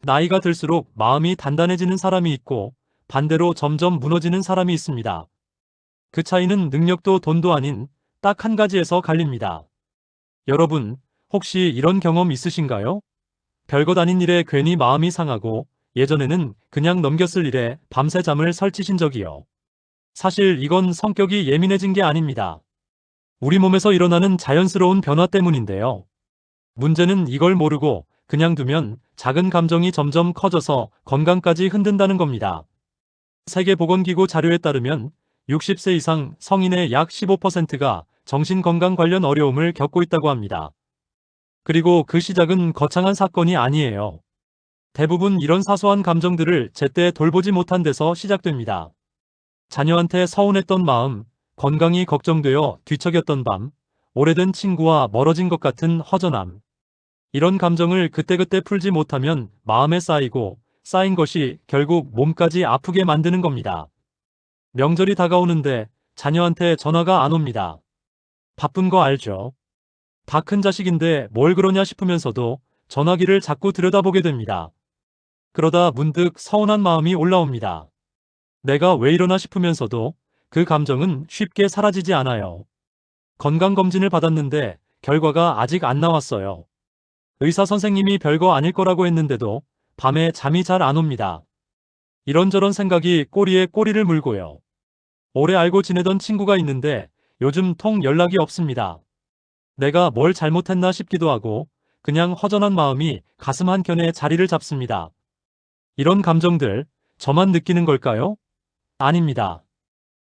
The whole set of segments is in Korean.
나이가 들수록 마음이 단단해지는 사람이 있고 반대로 점점 무너지는 사람이 있습니다. 그 차이는 능력도 돈도 아닌 딱 한 가지에서 갈립니다. 여러분, 혹시 이런 경험 있으신가요? 별것 아닌 일에 괜히 마음이 상하고 예전에는 그냥 넘겼을 일에 밤새 잠을 설치신 적이요. 사실 이건 성격이 예민해진 게 아닙니다. 우리 몸에서 일어나는 자연스러운 변화 때문인데요. 문제는 이걸 모르고 그냥 두면 작은 감정이 점점 커져서 건강까지 흔든다는 겁니다. 세계보건기구 자료에 따르면 60세 이상 성인의 약 15%가 정신건강 관련 어려움을 겪고 있다고 합니다. 그리고 그 시작은 거창한 사건이 아니에요. 대부분 이런 사소한 감정들을 제때 돌보지 못한 데서 시작됩니다. 자녀한테 서운했던 마음, 건강이 걱정되어 뒤척였던 밤, 오래된 친구와 멀어진 것 같은 허전함. 이런 감정을 그때그때 풀지 못하면 마음에 쌓이고 쌓인 것이 결국 몸까지 아프게 만드는 겁니다. 명절이 다가오는데 자녀한테 전화가 안 옵니다. 바쁜 거 알죠? 다 큰 자식인데 뭘 그러냐 싶으면서도 전화기를 자꾸 들여다보게 됩니다. 그러다 문득 서운한 마음이 올라옵니다. 내가 왜 이러나 싶으면서도 그 감정은 쉽게 사라지지 않아요. 건강검진을 받았는데 결과가 아직 안 나왔어요. 의사 선생님이 별거 아닐 거라고 했는데도 밤에 잠이 잘 안 옵니다. 이런저런 생각이 꼬리에 꼬리를 물고요. 오래 알고 지내던 친구가 있는데 요즘 통 연락이 없습니다. 내가 뭘 잘못했나 싶기도 하고 그냥 허전한 마음이 가슴 한켠에 자리를 잡습니다. 이런 감정들 저만 느끼는 걸까요? 아닙니다.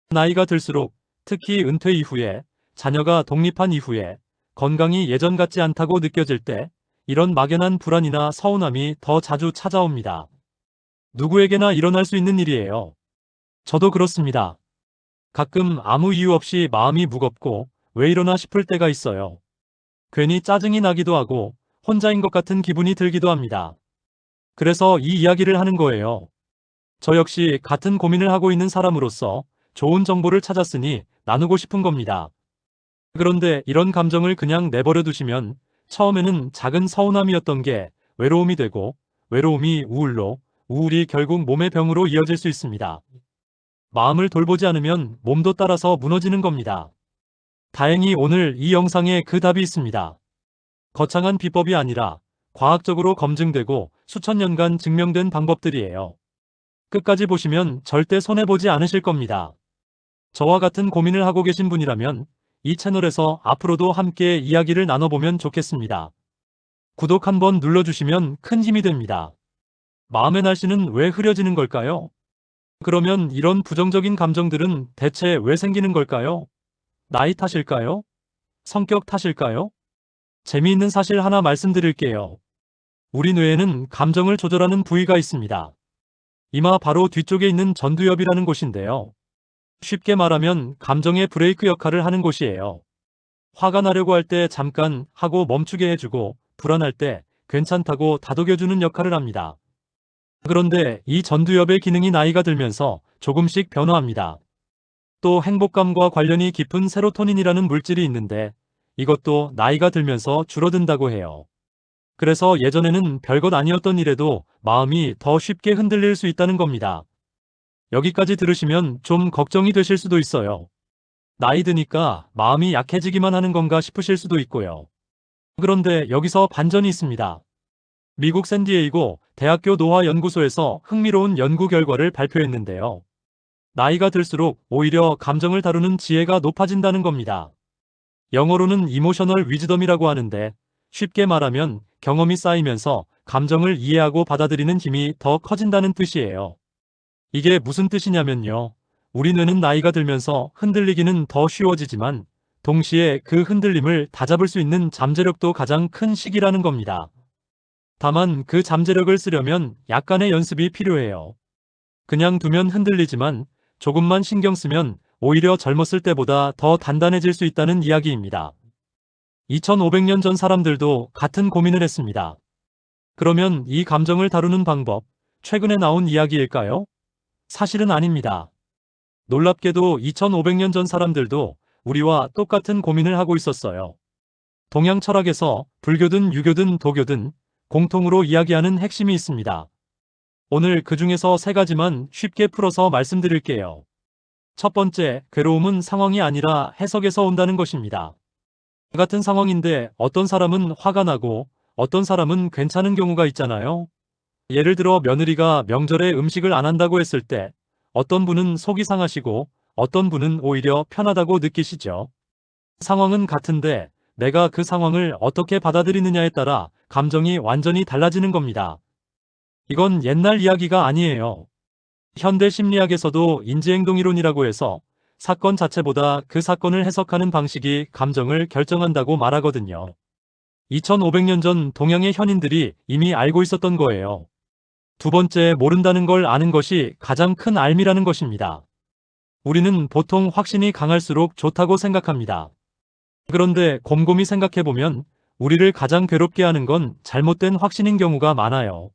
나이가 들수록 특히 은퇴 이후에 자녀가 독립한 이후에 건강이 예전 같지 않다고 느껴질 때 이런 막연한 불안이나 서운함이 더 자주 찾아옵니다. 누구에게나 일어날 수 있는 일이에요. 저도 그렇습니다. 가끔 아무 이유 없이 마음이 무겁고 왜 이러나 싶을 때가 있어요. 괜히 짜증이 나기도 하고 혼자인 것 같은 기분이 들기도 합니다. 그래서 이 이야기를 하는 거예요. 저 역시 같은 고민을 하고 있는 사람으로서 좋은 정보를 찾았으니 나누고 싶은 겁니다. 그런데 이런 감정을 그냥 내버려 두시면 처음에는 작은 서운함이었던 게 외로움이 되고 외로움이 우울로 우울이 결국 몸의 병으로 이어질 수 있습니다. 마음을 돌보지 않으면 몸도 따라서 무너지는 겁니다. 다행히 오늘 이 영상에 그 답이 있습니다. 거창한 비법이 아니라 과학적으로 검증되고 수천 년간 증명된 방법들이에요. 끝까지 보시면 절대 손해보지 않으실 겁니다. 저와 같은 고민을 하고 계신 분이라면 이 채널에서 앞으로도 함께 이야기를 나눠보면 좋겠습니다. 구독 한번 눌러주시면 큰 힘이 됩니다. 마음의 날씨는 왜 흐려지는 걸까요? 그러면 이런 부정적인 감정들은 대체 왜 생기는 걸까요? 나이 탓일까요? 성격 탓일까요? 재미있는 사실 하나 말씀드릴게요. 우리 뇌에는 감정을 조절하는 부위가 있습니다. 이마 바로 뒤쪽에 있는 전두엽이라는 곳인데요. 쉽게 말하면 감정의 브레이크 역할을 하는 곳이에요. 화가 나려고 할 때 잠깐 하고 멈추게 해주고 불안할 때 괜찮다고 다독여주는 역할을 합니다. 그런데 이 전두엽의 기능이 나이가 들면서 조금씩 변화합니다. 또 행복감과 관련이 깊은 세로토닌이라는 물질이 있는데 이것도 나이가 들면서 줄어든다고 해요. 그래서 예전에는 별것 아니었던 일에도 마음이 더 쉽게 흔들릴 수 있다는 겁니다. 여기까지 들으시면 좀 걱정이 되실 수도 있어요. 나이 드니까 마음이 약해지기만 하는 건가 싶으실 수도 있고요. 그런데 여기서 반전이 있습니다. 미국 샌디에이고 대학교 노화연구소에서 흥미로운 연구 결과를 발표했는데요. 나이가 들수록 오히려 감정을 다루는 지혜가 높아진다는 겁니다. 영어로는 이모셔널 위즈덤이라고 하는데 쉽게 말하면 경험이 쌓이면서 감정을 이해하고 받아들이는 힘이 더 커진다는 뜻이에요. 이게 무슨 뜻이냐면요. 우리 뇌는 나이가 들면서 흔들리기는 더 쉬워지지만 동시에 그 흔들림을 다잡을 수 있는 잠재력도 가장 큰 시기라는 겁니다. 다만 그 잠재력을 쓰려면 약간의 연습이 필요해요. 그냥 두면 흔들리지만 조금만 신경 쓰면 오히려 젊었을 때보다 더 단단해질 수 있다는 이야기입니다. 2500년 전 사람들도 같은 고민을 했습니다. 그러면 이 감정을 다루는 방법, 최근에 나온 이야기일까요? 사실은 아닙니다. 놀랍게도 2500년 전 사람들도 우리와 똑같은 고민을 하고 있었어요. 동양 철학에서 불교든 유교든 도교든 공통으로 이야기하는 핵심이 있습니다. 오늘 그 중에서 3가지만 쉽게 풀어서 말씀드릴게요. 첫 번째, 괴로움은 상황이 아니라 해석에서 온다는 것입니다. 같은 상황인데 어떤 사람은 화가 나고 어떤 사람은 괜찮은 경우가 있잖아요. 예를 들어 며느리가 명절에 음식을 안 한다고 했을 때 어떤 분은 속이 상하시고 어떤 분은 오히려 편하다고 느끼시죠. 상황은 같은데 내가 그 상황을 어떻게 받아들이느냐에 따라 감정이 완전히 달라지는 겁니다. 이건 옛날 이야기가 아니에요. 현대 심리학에서도 인지행동이론이라고 해서 사건 자체보다 그 사건을 해석하는 방식이 감정을 결정한다고 말하거든요. 2500년 전 동양의 현인들이 이미 알고 있었던 거예요. 두 번째, 모른다는 걸 아는 것이 가장 큰 알미라는 것입니다. 우리는 보통 확신이 강할수록 좋다고 생각합니다. 그런데 곰곰이 생각해보면 우리를 가장 괴롭게 하는 건 잘못된 확신인 경우가 많아요.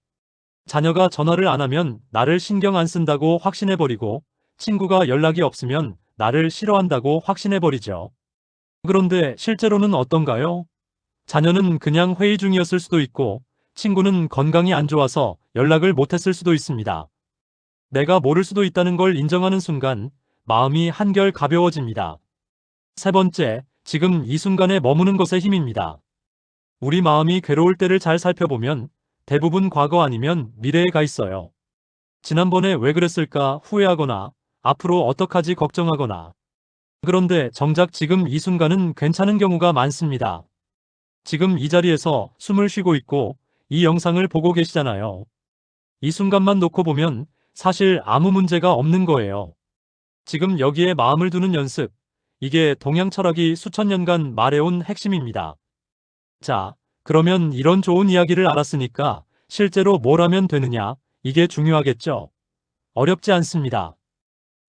자녀가 전화를 안 하면 나를 신경 안 쓴다고 확신해버리고 친구가 연락이 없으면 나를 싫어한다고 확신해버리죠. 그런데 실제로는 어떤가요? 자녀는 그냥 회의 중이었을 수도 있고 친구는 건강이 안 좋아서 연락을 못했을 수도 있습니다. 내가 모를 수도 있다는 걸 인정하는 순간 마음이 한결 가벼워집니다. 세 번째, 지금 이 순간에 머무는 것의 힘입니다. 우리 마음이 괴로울 때를 잘 살펴보면 대부분 과거 아니면 미래에 가 있어요. 지난번에 왜 그랬을까 후회하거나 앞으로 어떡하지 걱정하거나. 그런데 정작 지금 이 순간은 괜찮은 경우가 많습니다. 지금 이 자리에서 숨을 쉬고 있고 이 영상을 보고 계시잖아요. 이 순간만 놓고 보면 사실 아무 문제가 없는 거예요. 지금 여기에 마음을 두는 연습, 이게 동양 철학이 수천 년간 말해온 핵심입니다. 자, 그러면 이런 좋은 이야기를 알았으니까 실제로 뭘 하면 되느냐, 이게 중요하겠죠? 어렵지 않습니다.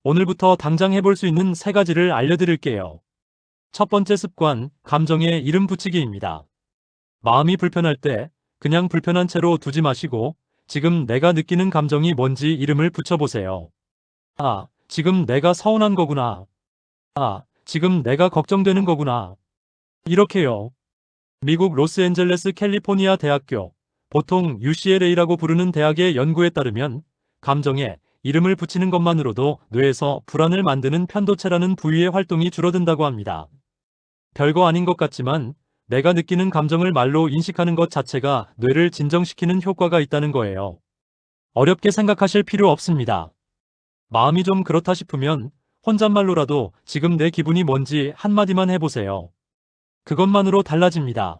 오늘부터 당장 해볼 수 있는 3가지를 알려드릴게요. 첫 번째 습관, 감정에 이름 붙이기입니다. 마음이 불편할 때 그냥 불편한 채로 두지 마시고 지금 내가 느끼는 감정이 뭔지 이름을 붙여보세요. 아, 지금 내가 서운한 거구나. 아, 지금 내가 걱정되는 거구나. 이렇게요. 미국 로스앤젤레스 캘리포니아 대학교, 보통 UCLA라고 부르는 대학의 연구에 따르면 감정에 이름을 붙이는 것만으로도 뇌에서 불안을 만드는 편도체라는 부위의 활동이 줄어든다고 합니다. 별거 아닌 것 같지만 내가 느끼는 감정을 말로 인식하는 것 자체가 뇌를 진정시키는 효과가 있다는 거예요. 어렵게 생각하실 필요 없습니다. 마음이 좀 그렇다 싶으면 혼잣말로라도 지금 내 기분이 뭔지 한마디만 해보세요. 그것만으로 달라집니다.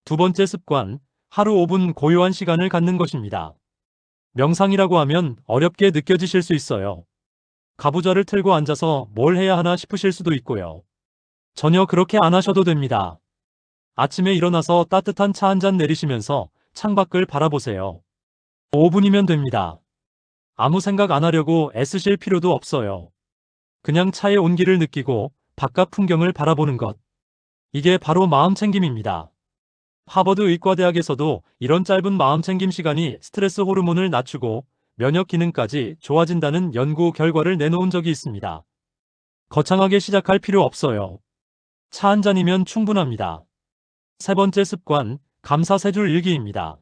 두 번째 습관, 하루 5분 고요한 시간을 갖는 것입니다. 명상이라고 하면 어렵게 느껴지실 수 있어요. 가부좌를 틀고 앉아서 뭘 해야 하나 싶으실 수도 있고요. 전혀 그렇게 안 하셔도 됩니다. 아침에 일어나서 따뜻한 차 한 잔 내리시면서 창밖을 바라보세요. 5분이면 됩니다. 아무 생각 안 하려고 애쓰실 필요도 없어요. 그냥 차의 온기를 느끼고 바깥 풍경을 바라보는 것. 이게 바로 마음챙김입니다. 하버드 의과대학에서도 이런 짧은 마음챙김 시간이 스트레스 호르몬을 낮추고 면역 기능까지 좋아진다는 연구 결과를 내놓은 적이 있습니다. 거창하게 시작할 필요 없어요. 차 한 잔이면 충분합니다. 세 번째 습관, 감사 3줄 일기입니다.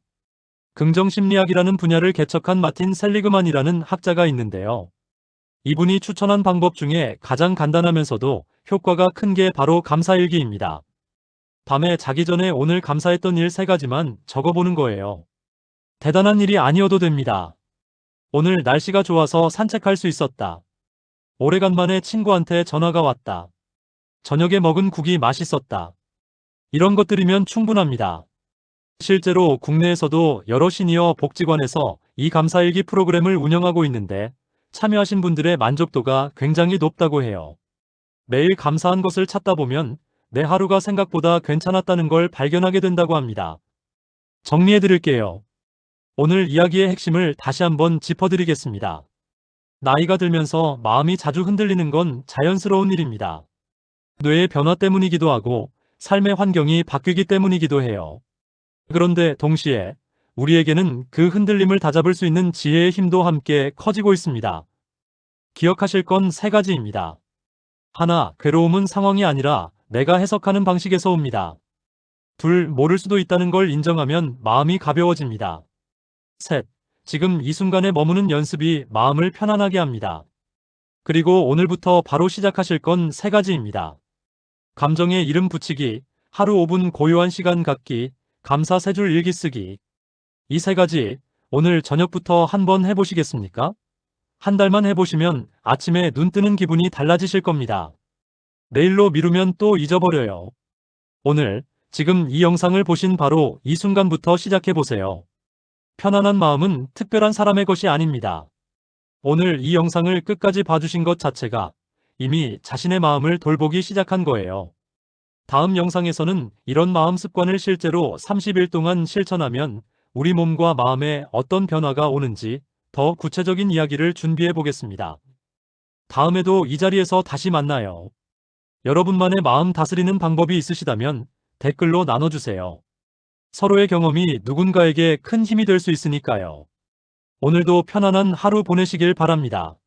긍정심리학이라는 분야를 개척한 마틴 셀리그만이라는 학자가 있는데요. 이분이 추천한 방법 중에 가장 간단하면서도 효과가 큰 게 바로 감사일기입니다. 밤에 자기 전에 오늘 감사했던 일 3가지만 적어보는 거예요. 대단한 일이 아니어도 됩니다. 오늘 날씨가 좋아서 산책할 수 있었다. 오래간만에 친구한테 전화가 왔다. 저녁에 먹은 국이 맛있었다. 이런 것들이면 충분합니다. 실제로 국내에서도 여러 시니어 복지관에서 이 감사일기 프로그램을 운영하고 있는데 참여하신 분들의 만족도가 굉장히 높다고 해요. 매일 감사한 것을 찾다 보면 내 하루가 생각보다 괜찮았다는 걸 발견하게 된다고 합니다. 정리해 드릴게요. 오늘 이야기의 핵심을 다시 한번 짚어드리겠습니다. 나이가 들면서 마음이 자주 흔들리는 건 자연스러운 일입니다. 뇌의 변화 때문이기도 하고 삶의 환경이 바뀌기 때문이기도 해요. 그런데 동시에 우리에게는 그 흔들림을 다잡을 수 있는 지혜의 힘도 함께 커지고 있습니다. 기억하실 건 3가지입니다. 하나, 괴로움은 상황이 아니라 내가 해석하는 방식에서 옵니다. 둘, 모를 수도 있다는 걸 인정하면 마음이 가벼워집니다. 셋, 지금 이 순간에 머무는 연습이 마음을 편안하게 합니다. 그리고 오늘부터 바로 시작하실 건 3가지입니다. 감정에 이름 붙이기, 하루 5분 고요한 시간 갖기, 감사 3줄 일기 쓰기. 이 3가지 오늘 저녁부터 한번 해보시겠습니까? 한 달만 해보시면 아침에 눈 뜨는 기분이 달라지실 겁니다. 내일로 미루면 또 잊어버려요. 오늘, 지금 이 영상을 보신 바로 이 순간부터 시작해보세요. 편안한 마음은 특별한 사람의 것이 아닙니다. 오늘 이 영상을 끝까지 봐주신 것 자체가 이미 자신의 마음을 돌보기 시작한 거예요. 다음 영상에서는 이런 마음 습관을 실제로 30일 동안 실천하면 우리 몸과 마음에 어떤 변화가 오는지 더 구체적인 이야기를 준비해 보겠습니다. 다음에도 이 자리에서 다시 만나요. 여러분만의 마음 다스리는 방법이 있으시다면 댓글로 나눠주세요. 서로의 경험이 누군가에게 큰 힘이 될 수 있으니까요. 오늘도 편안한 하루 보내시길 바랍니다.